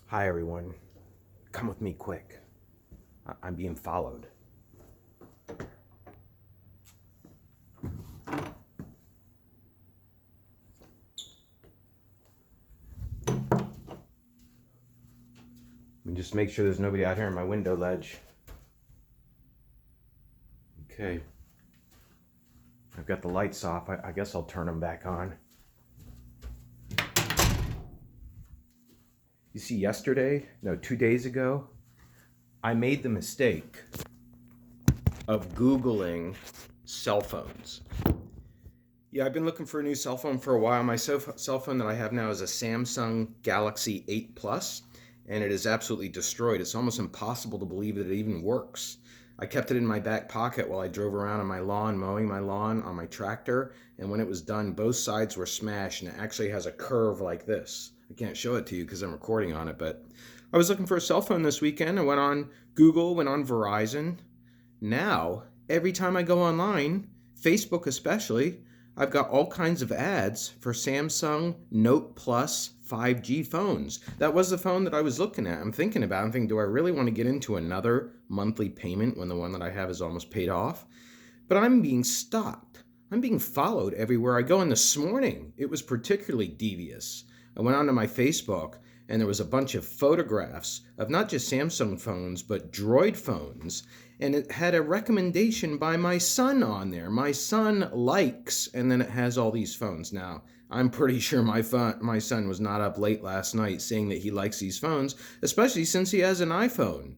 Hi, everyone. Come with me quick. I'm being followed. Let me just make sure there's nobody out here on my window ledge. Okay. I've got the lights off. I guess I'll turn them back on. You see, 2 days ago, I made the mistake of Googling cell phones. Yeah, I've been looking for a new cell phone for a while. My cell phone that I have now is a Samsung Galaxy 8 Plus, and it is absolutely destroyed. It's almost impossible to believe that it even works. I kept it in my back pocket while I drove around on my lawn, mowing my lawn on my tractor, and when it was done, both sides were smashed, and it actually has a curve like this. I can't show it to you because I'm recording on it, but I was looking for a cell phone this weekend. I went on Google, went on Verizon. Now, every time I go online, Facebook especially, I've got all kinds of ads for Samsung Note Plus 5G phones. That was the phone that I was looking at. I'm thinking, do I really want to get into another monthly payment when the one that I have is almost paid off? But I'm being stalked. I'm being followed everywhere I go. And this morning, it was particularly devious. I went onto my Facebook and there was a bunch of photographs of not just Samsung phones, but Droid phones. And it had a recommendation by my son on there. My son likes, and then it has all these phones. Now, I'm pretty sure my son was not up late last night saying that he likes these phones, especially since he has an iPhone.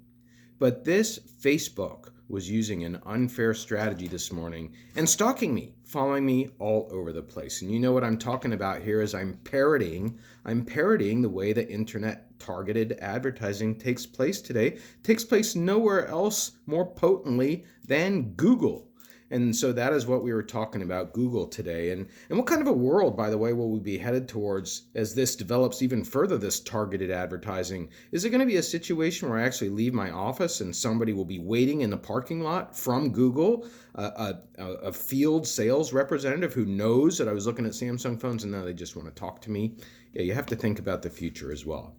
But this Facebook was using an unfair strategy this morning and stalking me, following me all over the place. And you know what I'm talking about here is I'm parroting the way that internet targeted advertising takes place today. It takes place nowhere else more potently than Google. And so that is what we were talking about, Google, today. And what kind of a world, by the way, will we be headed towards as this develops even further, this targeted advertising? Is it going to be a situation where I actually leave my office and somebody will be waiting in the parking lot from Google, a field sales representative who knows that I was looking at Samsung phones and now they just want to talk to me? Yeah, you have to think about the future as well.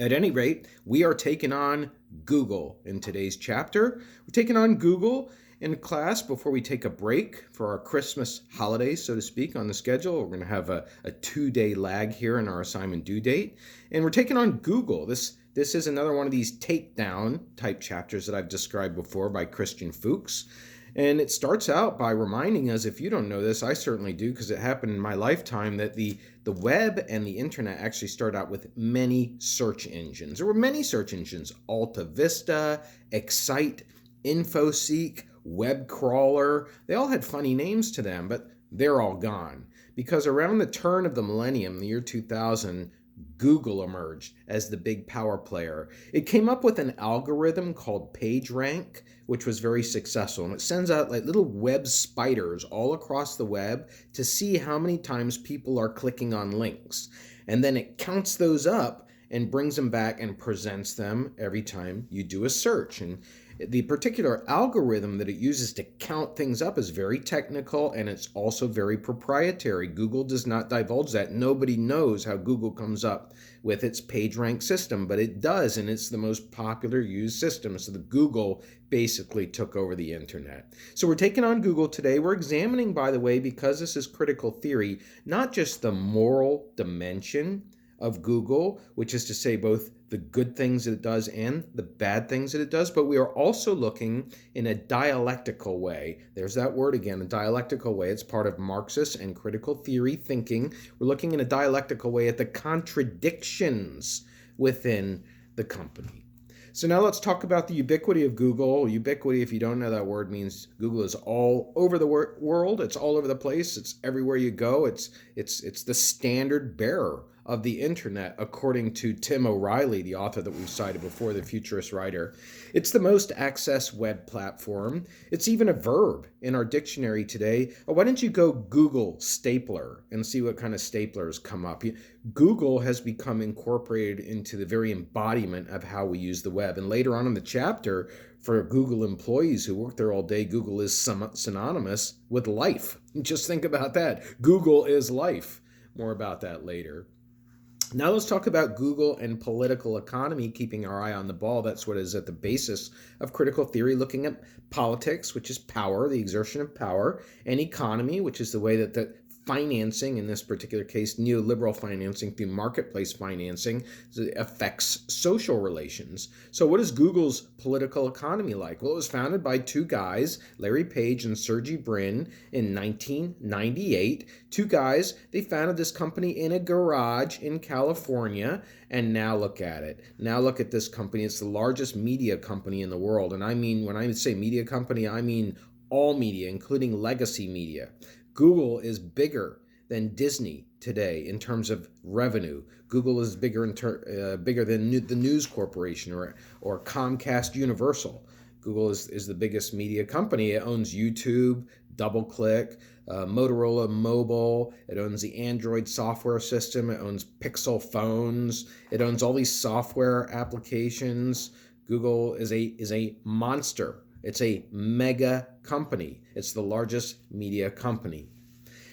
At any rate, we are taking on Google in today's chapter. We're taking on Google in class before we take a break for our Christmas holidays, so to speak, on the schedule. We're going to have a 2-day lag here in our assignment due date. And we're taking on Google. This is another one of these takedown type chapters that I've described before by Christian Fuchs. And it starts out by reminding us, if you don't know this, I certainly do because it happened in my lifetime, that the web and the internet actually started out with many search engines. There were many search engines: Alta Vista, Excite, InfoSeek, Web Crawler. They all had funny names to them, but they're all gone. Because around the turn of the millennium, the year 2000, Google emerged as the big power player. It came up with an algorithm called PageRank, which was very successful. And it sends out like little web spiders all across the web to see how many times people are clicking on links. And then it counts those up and brings them back and presents them every time you do a search. And the particular algorithm that it uses to count things up is very technical, and it's also very proprietary. Google does not divulge that. Nobody knows how Google comes up with its PageRank system, but it does, and it's the most popular used system. So the Google basically took over the internet. So we're taking on Google today. We're examining, by the way, because this is critical theory, not just the moral dimension of Google, which is to say both the good things that it does and the bad things that it does, but we are also looking in a dialectical way. There's that word again, a dialectical way. It's part of Marxist and critical theory thinking. We're looking in a dialectical way at the contradictions within the company. So now let's talk about the ubiquity of Google. Ubiquity, if you don't know that word, means Google is all over the world. It's all over the place. It's everywhere you go. It's the standard bearer of the internet, according to Tim O'Reilly, the author that we've cited before, the futurist writer. It's the most accessed web platform. It's even a verb in our dictionary today. Why don't you go Google stapler and see what kind of staplers come up? Google has become incorporated into the very embodiment of how we use the web. And later on in the chapter, for Google employees who work there all day, Google is synonymous with life. Just think about that. Google is life. More about that later. Now let's talk about Google and political economy, keeping our eye on the ball. That's what is at the basis of critical theory, looking at politics, which is power, the exertion of power, and economy, which is the way that the financing, in this particular case, neoliberal financing through marketplace financing, affects social relations. So what is Google's political economy like? Well, it was founded by two guys, Larry Page and Sergey Brin, in 1998. Two guys, they founded this company in a garage in California, and now look at it. Now look at this company. It's the largest media company in the world. And I mean, when I say media company, I mean all media, including legacy media. Google is bigger than Disney today in terms of revenue. Google is bigger than the News Corporation or Comcast Universal. Google is the biggest media company. It owns YouTube, DoubleClick, Motorola Mobile. It owns the Android software system. It owns Pixel phones. It owns all these software applications. Google is a monster. It's a mega company. It's the largest media company.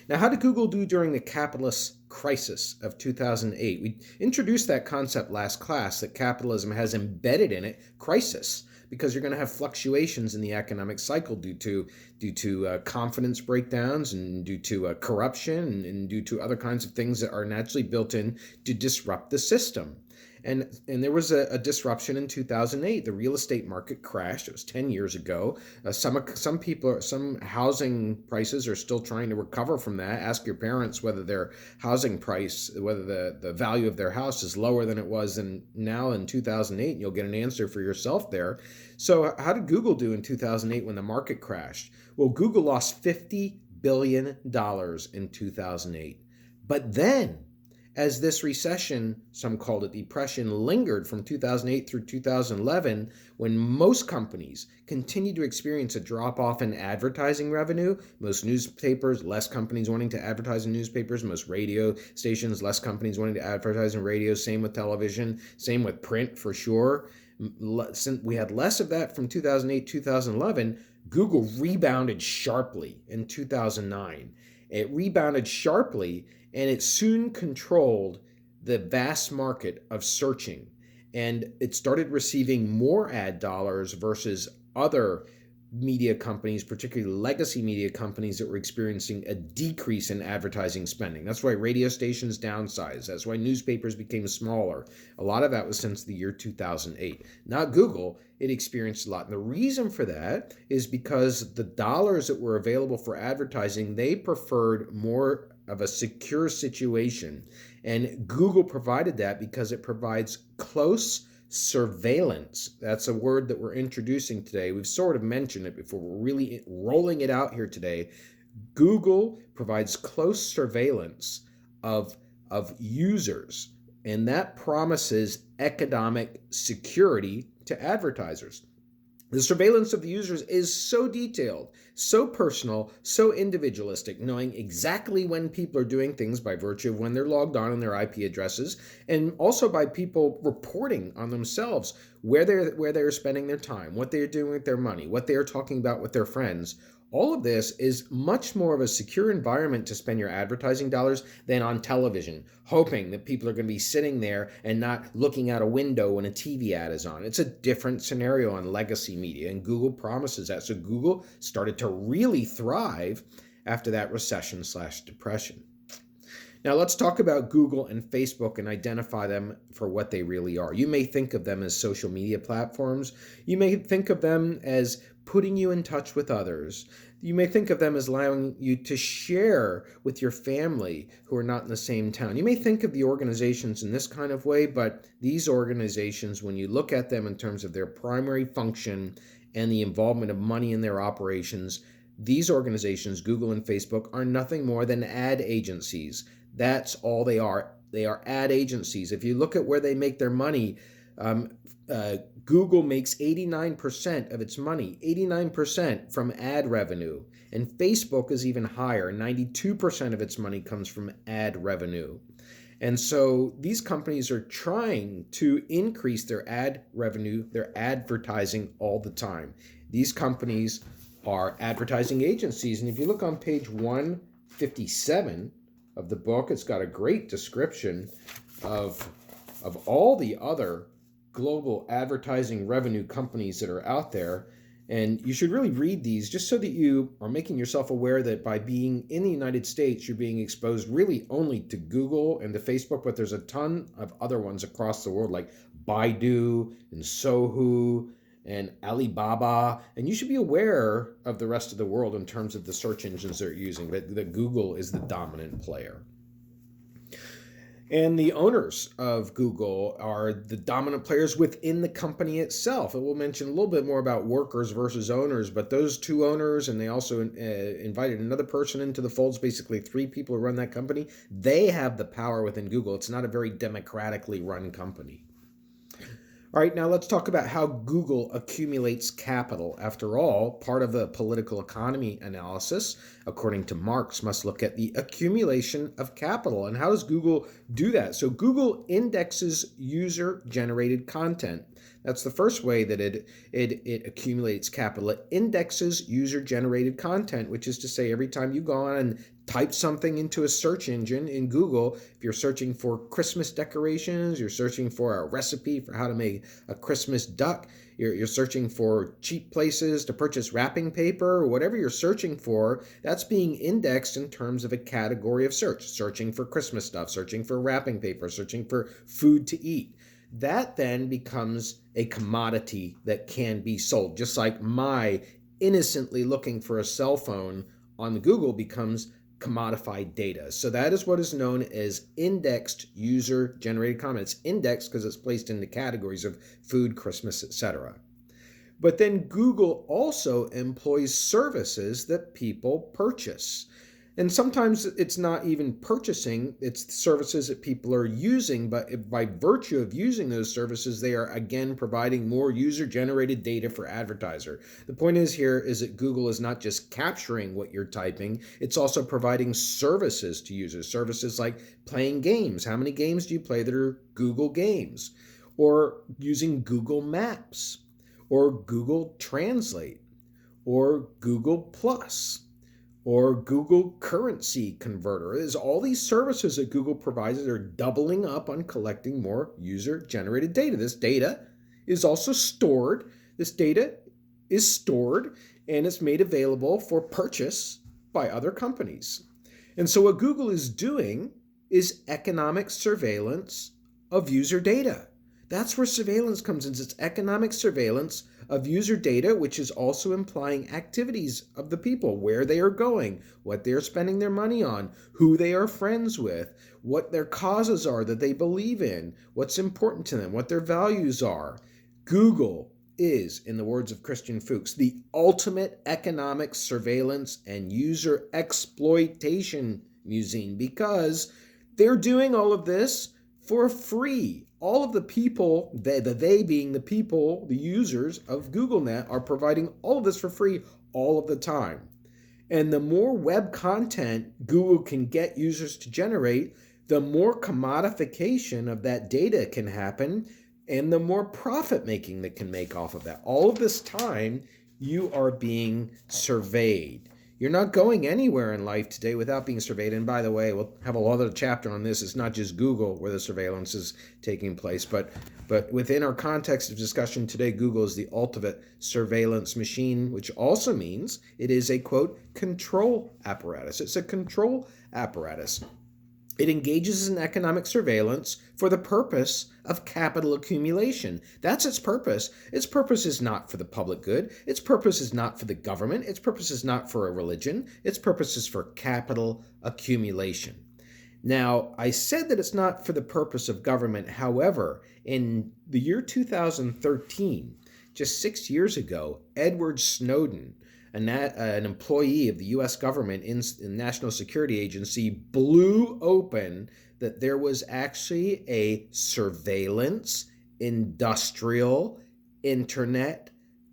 Now, how did Google do during the capitalist crisis of 2008? We introduced that concept last class, that capitalism has embedded in it crisis, because you're going to have fluctuations in the economic cycle due to confidence breakdowns and due to corruption and due to other kinds of things that are naturally built in to disrupt the system. And there was a disruption in 2008. The real estate market crashed. It was 10 years ago. Some housing prices are still trying to recover from that. Ask your parents whether their housing price, whether the value of their house is lower than it was now in 2008. And you'll get an answer for yourself there. So how did Google do in 2008 when the market crashed? Well, Google lost $50 billion in 2008. But then, as this recession, some called it depression, lingered from 2008 through 2011, when most companies continued to experience a drop-off in advertising revenue, most newspapers, less companies wanting to advertise in newspapers, most radio stations, less companies wanting to advertise in radio, same with television, same with print for sure. Since we had less of that from 2008, 2011, Google rebounded sharply in 2009. It rebounded sharply, and it soon controlled the vast market of searching. And it started receiving more ad dollars versus other media companies, particularly legacy media companies that were experiencing a decrease in advertising spending. That's why radio stations downsized. That's why newspapers became smaller. A lot of that was since the year 2008. Not Google, it experienced a lot. And the reason for that is because the dollars that were available for advertising, they preferred more of a secure situation. And Google provided that because it provides close surveillance. That's a word that we're introducing today. We've sort of mentioned it before. We're really rolling it out here today. Google provides close surveillance of users, and that promises economic security to advertisers. The surveillance of the users is so detailed, so personal, so individualistic, knowing exactly when people are doing things by virtue of when they're logged on and their IP addresses, and also by people reporting on themselves where they're spending their time, what they're doing with their money, what they are talking about with their friends. All of this is much more of a secure environment to spend your advertising dollars than on television, hoping that people are going to be sitting there and not looking out a window when a TV ad is on. It's a different scenario on legacy media, and Google promises that. So Google started to really thrive after that recession/depression. Now let's talk about Google and Facebook and identify them for what they really are. You may think of them as social media platforms. You may think of them as putting you in touch with others. You may think of them as allowing you to share with your family who are not in the same town. You may think of the organizations in this kind of way, but these organizations, when you look at them in terms of their primary function and the involvement of money in their operations, these organizations, Google and Facebook, are nothing more than ad agencies. That's all they are. They are ad agencies. If you look at where they make their money, Google makes 89% of its money, 89% from ad revenue. And Facebook is even higher. 92% of its money comes from ad revenue. And so these companies are trying to increase their ad revenue, their advertising all the time. These companies are advertising agencies. And if you look on page 157 of the book, it's got a great description of all the other global advertising revenue companies that are out there. And you should really read these just so that you are making yourself aware that by being in the United States, you're being exposed really only to Google and to Facebook, but there's a ton of other ones across the world like Baidu and Sohu and Alibaba. And you should be aware of the rest of the world in terms of the search engines they're using, but that Google is the dominant player. And the owners of Google are the dominant players within the company itself. And we'll mention a little bit more about workers versus owners, but those two owners, and they also invited another person into the fold, basically three people who run that company. They have the power within Google. It's not a very democratically run company. All right, now let's talk about how Google accumulates capital. After all, part of the political economy analysis, according to Marx, must look at the accumulation of capital. And how does Google do that? So Google indexes user-generated content. That's the first way that it accumulates capital. It indexes user-generated content, which is to say every time you go on and type something into a search engine in Google, if you're searching for Christmas decorations, you're searching for a recipe for how to make a Christmas duck, you're searching for cheap places to purchase wrapping paper, or whatever you're searching for, that's being indexed in terms of a category of search. Searching for Christmas stuff, searching for wrapping paper, searching for food to eat. That then becomes a commodity that can be sold. Just like my innocently looking for a cell phone on Google becomes commodified data. So that is what is known as indexed user-generated content. It's indexed because it's placed into categories of food, Christmas, etc. But then Google also employs services that people purchase. And sometimes it's not even purchasing, it's services that people are using, but by virtue of using those services, they are again providing more user-generated data for advertiser. The point is here is that Google is not just capturing what you're typing, it's also providing services to users. Services like playing games. How many games do you play that are Google games? Or using Google Maps, or Google Translate, or Google Plus, or Google Currency Converter. There's all these services that Google provides that are doubling up on collecting more user-generated data. This data is also stored. This data is stored and it's made available for purchase by other companies. And so what Google is doing is economic surveillance of user data. That's where surveillance comes in. It's economic surveillance of user data, which is also implying activities of the people, where they are going, what they are spending their money on, who they are friends with, what their causes are that they believe in, what's important to them, what their values are. Google is, in the words of Christian Fuchs, the ultimate economic surveillance and user exploitation museum because they're doing all of this for free. All of the people, they being the people, the users of GoogleNet, are providing all of this for free all of the time. And the more web content Google can get users to generate, the more commodification of that data can happen and the more profit making that can make off of that. All of this time, you are being surveyed. You're not going anywhere in life today without being surveyed. And by the way, we'll have a other chapter on this. It's not just Google where the surveillance is taking place, but within our context of discussion today, Google is the ultimate surveillance machine, which also means it is a, quote, control apparatus. It's a control apparatus. It engages in economic surveillance for the purpose of capital accumulation. That's its purpose. Its purpose is not for the public good. Its purpose is not for the government. Its purpose is not for a religion. Its purpose is for capital accumulation. Now, I said that it's not for the purpose of government. However, in the year 2013, just 6 years ago, Edward Snowden, an employee of the U.S. government in the National Security Agency, blew open that there was actually a surveillance industrial internet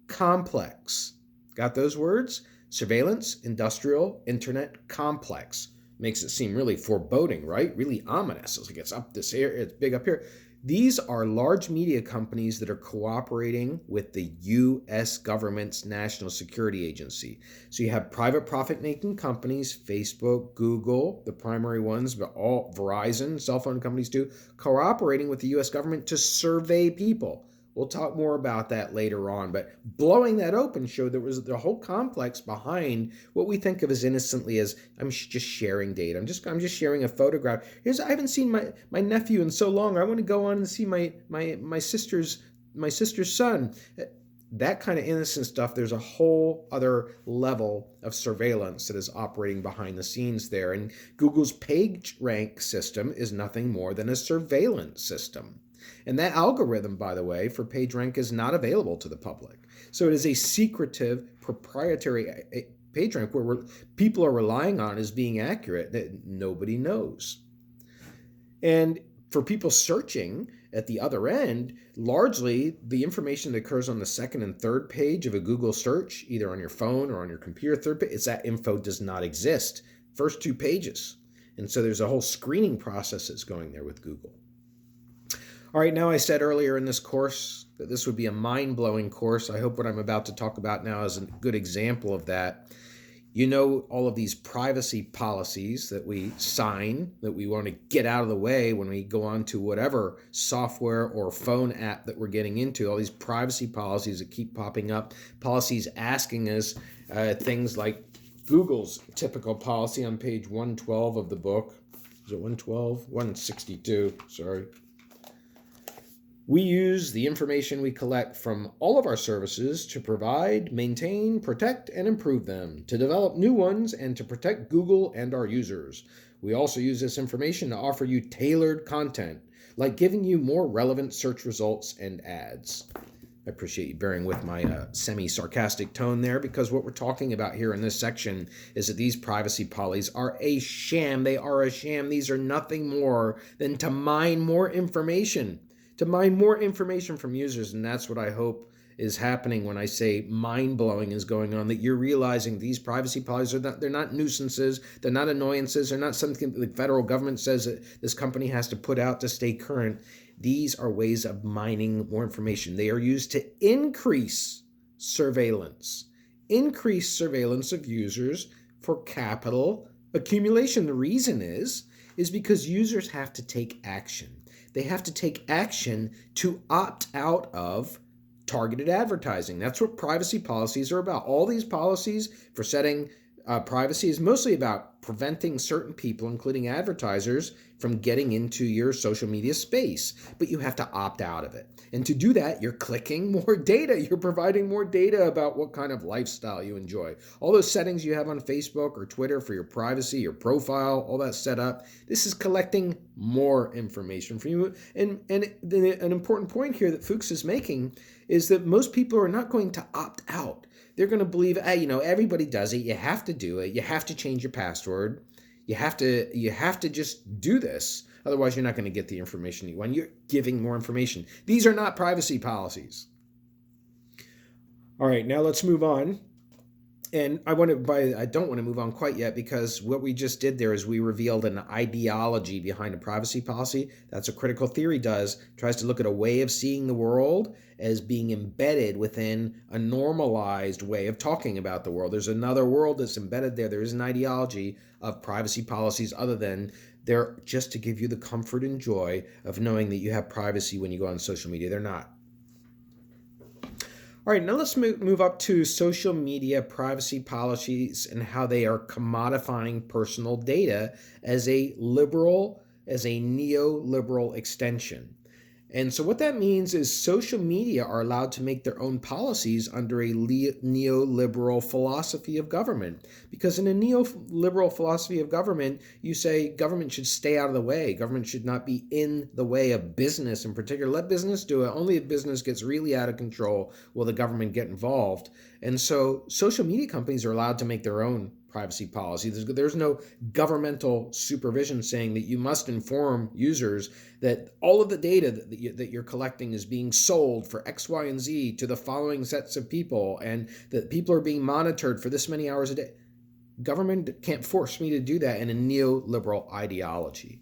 complex. Got those words? Surveillance industrial internet complex. Makes it seem really foreboding, right? Really ominous. It's like it's up this here, it's big up here. These are large media companies that are cooperating with the U.S. government's National Security Agency. So you have private profit-making companies, Facebook, Google, the primary ones, but all Verizon, cell phone companies too, cooperating with the U.S. government to survey people. We'll talk more about that later on, but blowing that open showed there was the whole complex behind what we think of as innocently as I'm just sharing data. I'm just sharing a photograph. I haven't seen my nephew in so long. I want to go on and see my sister's son. That kind of innocent stuff. There's a whole other level of surveillance that is operating behind the scenes there. And Google's PageRank system is nothing more than a surveillance system. And that algorithm, by the way, for PageRank is not available to the public. So it is a secretive, proprietary PageRank where people are relying on as being accurate that nobody knows. And for people searching at the other end, largely the information that occurs on the second and third page of a Google search, either on your phone or on your computer, third page, it's that info does not exist. First 2 pages. And so there's a whole screening process that's going there with Google. All right, now I said earlier in this course that this would be a mind-blowing course. I hope what I'm about to talk about now is a good example of that. You know, all of these privacy policies that we sign, that we want to get out of the way when we go on to whatever software or phone app that we're getting into, all these privacy policies that keep popping up, policies asking us things like Google's typical policy on page 112 of the book. Is it 112? 162, sorry. We use the information we collect from all of our services to provide, maintain, protect, and improve them, to develop new ones, and to protect Google and our users. We also use this information to offer you tailored content, like giving you more relevant search results and ads. I appreciate you bearing with my semi-sarcastic tone there, because what we're talking about here in this section is that these privacy policies are a sham. They are a sham. These are nothing more than to mine more information. From users, and that's what I hope is happening when I say mind-blowing is going on, that you're realizing these privacy policies they're not nuisances, they're not annoyances, they're not something the federal government says that this company has to put out to stay current. These are ways of mining more information. They are used to increase surveillance of users for capital accumulation. The reason is because users have to take action. They have to take action to opt out of targeted advertising. That's what privacy policies are about. All these policies for setting privacy is mostly about preventing certain people, including advertisers, from getting into your social media space. But you have to opt out of it. And to do that, you're clicking more data. You're providing more data about what kind of lifestyle you enjoy. All those settings you have on Facebook or Twitter for your privacy, your profile, all that set up, this is collecting more information from you. And an important point here that Fuchs is making is that most people are not going to opt out. They're going to believe, everybody does it. You have to do it. You have to change your password. You have to just do this. Otherwise, you're not going to get the information you want. You're giving more information. These are not privacy policies. All right, now let's move on. And I don't want to move on quite yet, because what we just did there is we revealed an ideology behind a privacy policy. That's what critical theory does. It tries to look at a way of seeing the world as being embedded within a normalized way of talking about the world. There's another world that's embedded there. There is an ideology of privacy policies other than they're just to give you the comfort and joy of knowing that you have privacy when you go on social media. They're not. All right, now let's move up to social media privacy policies and how they are commodifying personal data as a neoliberal extension. And so what that means is social media are allowed to make their own policies under a neoliberal philosophy of government. Because in a neoliberal philosophy of government, you say government should stay out of the way. Government should not be in the way of business in particular. Let business do it. Only if business gets really out of control will the government get involved. And so social media companies are allowed to make their own privacy policy. There's no governmental supervision saying that you must inform users that all of the data that you're collecting is being sold for X, Y, and Z to the following sets of people, and that people are being monitored for this many hours a day. Government can't force me to do that in a neoliberal ideology.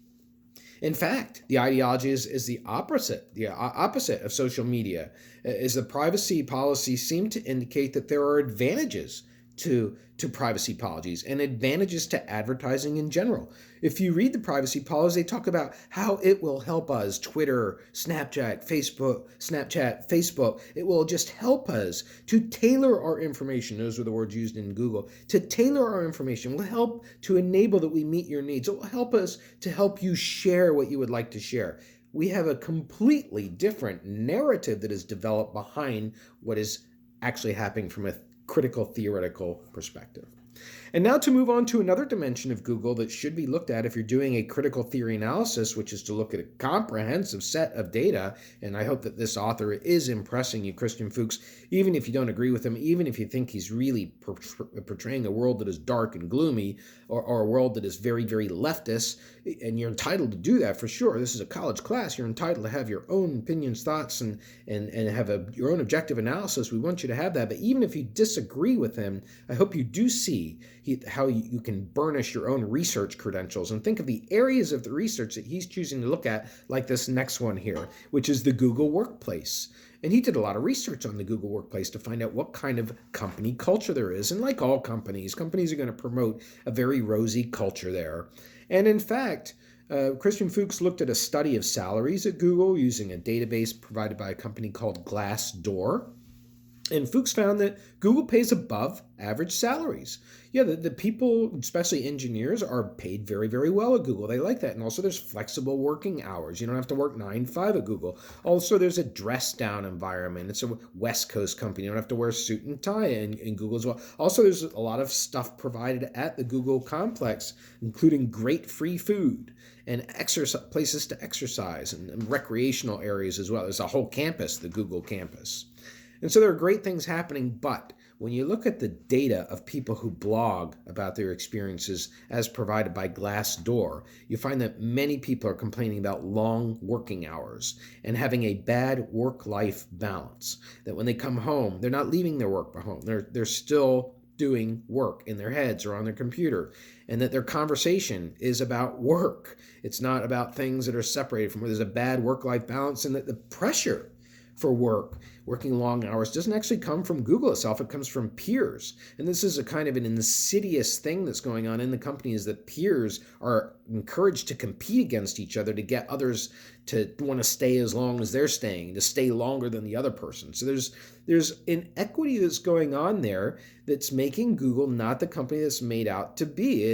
In fact, the ideology is the opposite of social media, as the privacy policies seem to indicate that there are advantages to privacy policies and advantages to advertising in general. If you read the privacy policies, they talk about how it will help us, Twitter, Snapchat, Facebook, it will just help us to tailor our information. Those were the words used in Google. To tailor our information will help to enable that we meet your needs. It will help us to help you share what you would like to share. We have a completely different narrative that is developed behind what is actually happening from a critical theoretical perspective. And now to move on to another dimension of Google that should be looked at if you're doing a critical theory analysis, which is to look at a comprehensive set of data. And I hope that this author is impressing you, Christian Fuchs, even if you don't agree with him, even if you think he's really portraying a world that is dark and gloomy, or a world that is very, very leftist. And you're entitled to do that for sure. This is a college class. You're entitled to have your own opinions, thoughts, and have your own objective analysis. We want you to have that. But even if you disagree with him, I hope you do see how you can burnish your own research credentials and think of the areas of the research that he's choosing to look at, like this next one here, which is the Google Workplace. And he did a lot of research on the Google Workplace to find out what kind of company culture there is. And like all companies are going to promote a very rosy culture there. And in fact, Christian Fuchs looked at a study of salaries at Google using a database provided by a company called Glassdoor. And Fuchs found that Google pays above average salaries. Yeah, the people, especially engineers, are paid very, very well at Google. They like that. And also there's flexible working hours. You don't have to work 9 to 5 at Google. Also, there's a dress-down environment. It's a West Coast company. You don't have to wear a suit and tie in Google as well. Also, there's a lot of stuff provided at the Google complex, including great free food and places to exercise and recreational areas as well. There's a whole campus, the Google campus. And so there are great things happening, but when you look at the data of people who blog about their experiences as provided by Glassdoor, you find that many people are complaining about long working hours and having a bad work-life balance. That when they come home, they're not leaving their work at home. They're still doing work in their heads or on their computer, and that their conversation is about work. It's not about things that are separated from where there's a bad work-life balance, and that the pressure for working long hours doesn't actually come from Google itself. It comes from peers. And this is a kind of an insidious thing that's going on in the company, is that peers are encouraged to compete against each other to get others to want to stay as long as they're staying, to stay longer than the other person. So there's inequity that's going on there that's making Google not the company that's made out to be.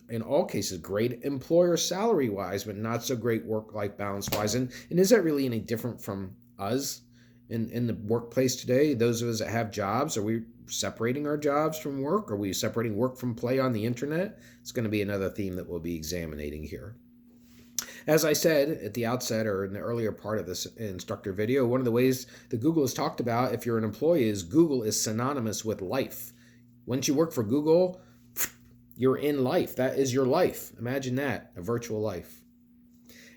In all cases, great employer salary-wise, but not so great work-life balance-wise. And is that really any different from us in the workplace today? Those of us that have jobs, are we separating our jobs from work? Are we separating work from play on the internet? It's going to be another theme that we'll be examining here. As I said at the outset, or in the earlier part of this instructor video, one of the ways that Google has talked about if you're an employee is Google is synonymous with life. Once you work for Google, you're in life. That is your life. Imagine that, a virtual life.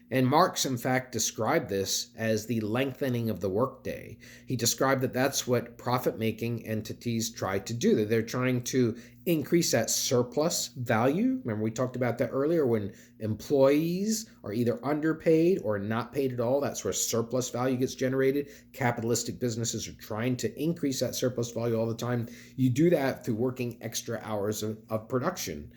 And Marx, in fact, described this as the lengthening of the workday. He described that that's what profit-making entities try to do. That they're trying to increase that surplus value. Remember, we talked about that earlier, when employees are either underpaid or not paid at all. That's where surplus value gets generated. Capitalistic businesses are trying to increase that surplus value all the time. You do that through working extra hours of production.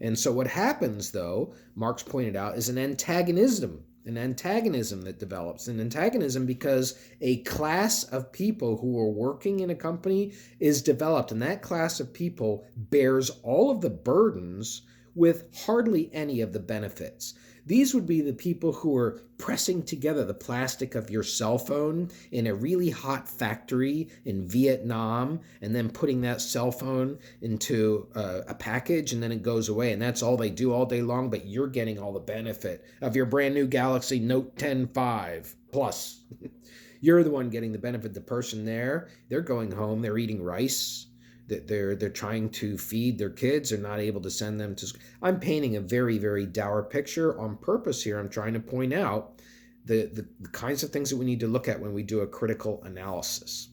And so what happens, though, Marx pointed out, is an antagonism that develops. An antagonism because a class of people who are working in a company is developed, and that class of people bears all of the burdens with hardly any of the benefits. These would be the people who are pressing together the plastic of your cell phone in a really hot factory in Vietnam, and then putting that cell phone into a package, and then it goes away. And that's all they do all day long, but you're getting all the benefit of your brand new Galaxy Note 10 5 Plus. You're the one getting the benefit. The person there, they're going home, they're eating rice. They're trying to feed their kids. They're not able to send them to school. I'm painting a very, very dour picture on purpose here. I'm trying to point out the kinds of things that we need to look at when we do a critical analysis.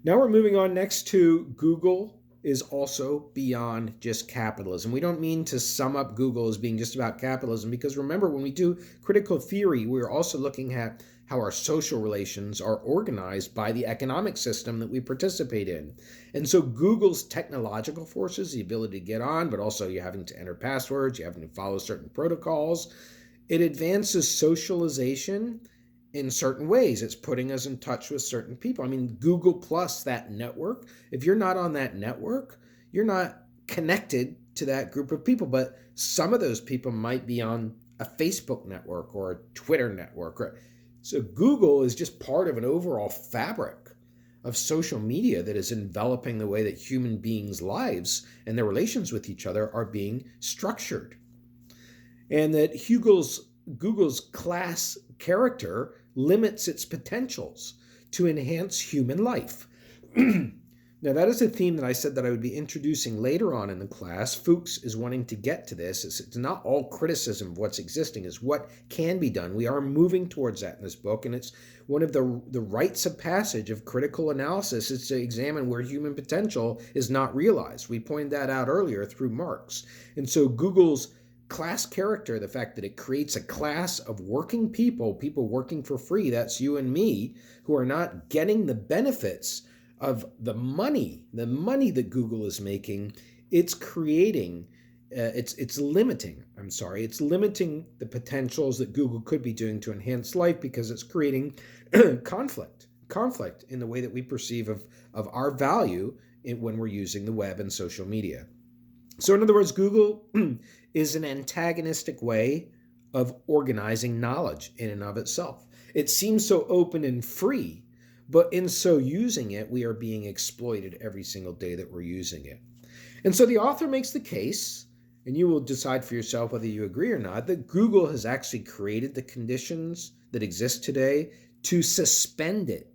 Now we're moving on next to Google is also beyond just capitalism. We don't mean to sum up Google as being just about capitalism, because remember, when we do critical theory, we're also looking at how our social relations are organized by the economic system that we participate in. And so Google's technological forces, the ability to get on, but also you having to enter passwords, you having to follow certain protocols, it advances socialization in certain ways. It's putting us in touch with certain people. I mean, Google Plus, that network, if you're not on that network, you're not connected to that group of people. But some of those people might be on a Facebook network or a Twitter network. So Google is just part of an overall fabric of social media that is enveloping the way that human beings' lives and their relations with each other are being structured. And that Google's class character limits its potentials to enhance human life. Now, that is a theme that I said that I would be introducing later on in the class. Fuchs is wanting to get to this. It's not all criticism of what's existing, it's what can be done. We are moving towards that in this book, and it's one of the rites of passage of critical analysis is to examine where human potential is not realized. We pointed that out earlier through Marx. And so Google's class character, the fact that it creates a class of working people working for free, that's you and me, who are not getting the benefits of the money that Google is making, it's creating, it's limiting the potentials that Google could be doing to enhance life, because it's creating conflict in the way that we perceive of our value when we're using the web and social media. So in other words, Google is an antagonistic way of organizing knowledge in and of itself. It seems so open and free, but in so using it, we are being exploited every single day that we're using it. And so the author makes the case, and you will decide for yourself whether you agree or not, that Google has actually created the conditions that exist today to suspend it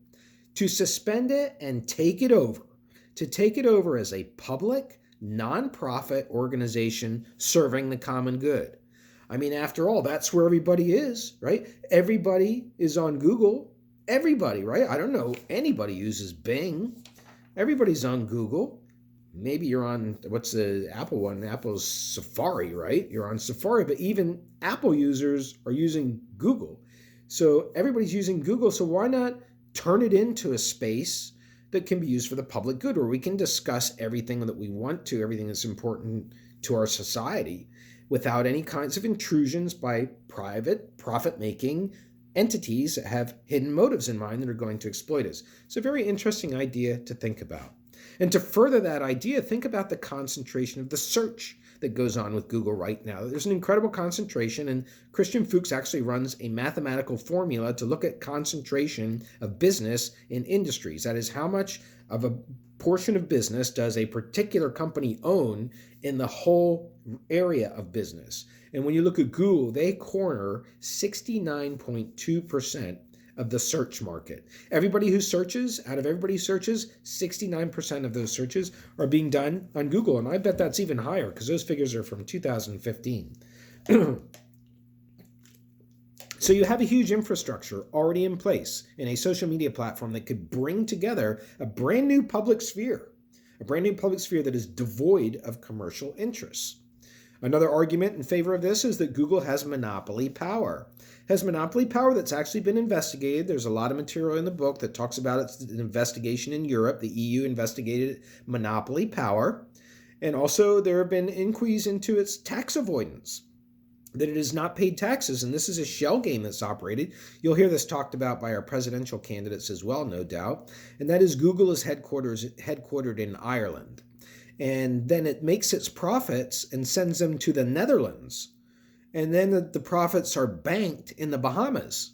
and take it over as a public, nonprofit organization serving the common good. I mean, after all, that's where everybody is, right? Everybody is on Google. Everybody, right? I don't know anybody uses Bing. Everybody's on Google. Maybe you're on, what's the Apple one? Apple's Safari, right? You're on Safari, but even Apple users are using Google. So everybody's using Google, so why not turn it into a space that can be used for the public good, where we can discuss everything that we want to, everything that's important to our society, without any kinds of intrusions by private, profit-making entities that have hidden motives in mind that are going to exploit us. It's a very interesting idea to think about. And to further that idea, think about the concentration of the search that goes on with Google right now. There's an incredible concentration, and Christian Fuchs actually runs a mathematical formula to look at concentration of business in industries. That is, how much of a portion of business does a particular company own in the whole area of business. And when you look at Google, they corner 69.2% of the search market. Everybody who searches, out of everybody who searches, 69% of those searches are being done on Google. And I bet that's even higher, because those figures are from 2015. So you have a huge infrastructure already in place in a social media platform that could bring together a brand new public sphere that is devoid of commercial interests. Another argument in favor of this is that Google has monopoly power. Has monopoly power that's actually been investigated. There's a lot of material in the book that talks about its investigation in Europe. The EU investigated monopoly power. And also there have been inquiries into its tax avoidance, that it has not paid taxes, and this is a shell game that's operated. You'll hear this talked about by our presidential candidates as well, no doubt. And that is, Google is headquartered in Ireland. And then it makes its profits and sends them to the Netherlands. And then the profits are banked in the Bahamas.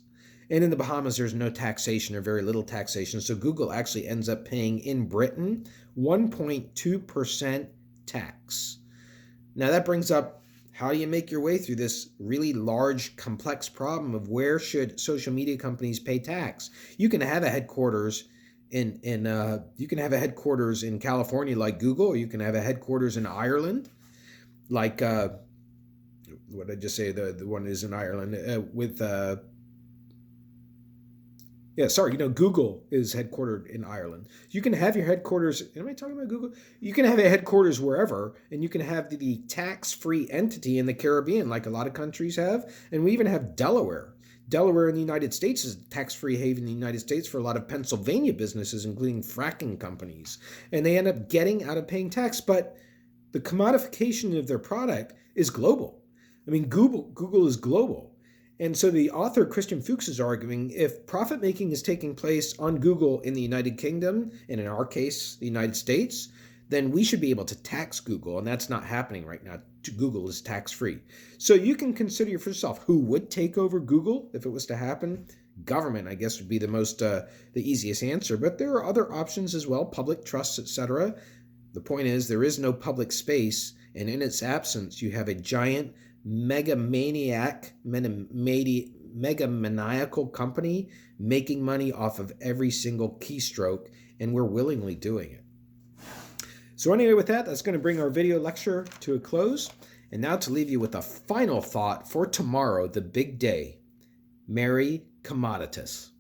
And in the Bahamas, there's no taxation or very little taxation. So Google actually ends up paying in Britain 1.2% tax. Now that brings up, how do you make your way through this really large, complex problem of where should social media companies pay tax? You can have a headquarters in California like Google, or you can have a headquarters in Ireland, like what did I just say? The one is in Ireland with Yeah, sorry. Google is headquartered in Ireland. You can have your headquarters. Am I talking about Google? You can have a headquarters wherever, and you can have the tax-free entity in the Caribbean, like a lot of countries have. And we even have Delaware. Delaware in the United States is a tax-free haven in the United States for a lot of Pennsylvania businesses, including fracking companies. And they end up getting out of paying tax. But the commodification of their product is global. I mean, Google is global. And so the author, Christian Fuchs, is arguing if profit making is taking place on Google in the United Kingdom, and in our case, the United States, then we should be able to tax Google. And that's not happening right now. Google is tax free. So you can consider for yourself who would take over Google if it was to happen. Government, I guess, would be the easiest answer. But there are other options as well, public trusts, etc. The point is, there is no public space, and in its absence, you have a giant megamaniacal company making money off of every single keystroke, and we're willingly doing it. So anyway, with that, that's going to bring our video lecture to a close. And now to leave you with a final thought for tomorrow, the big day. Merry Commoditas.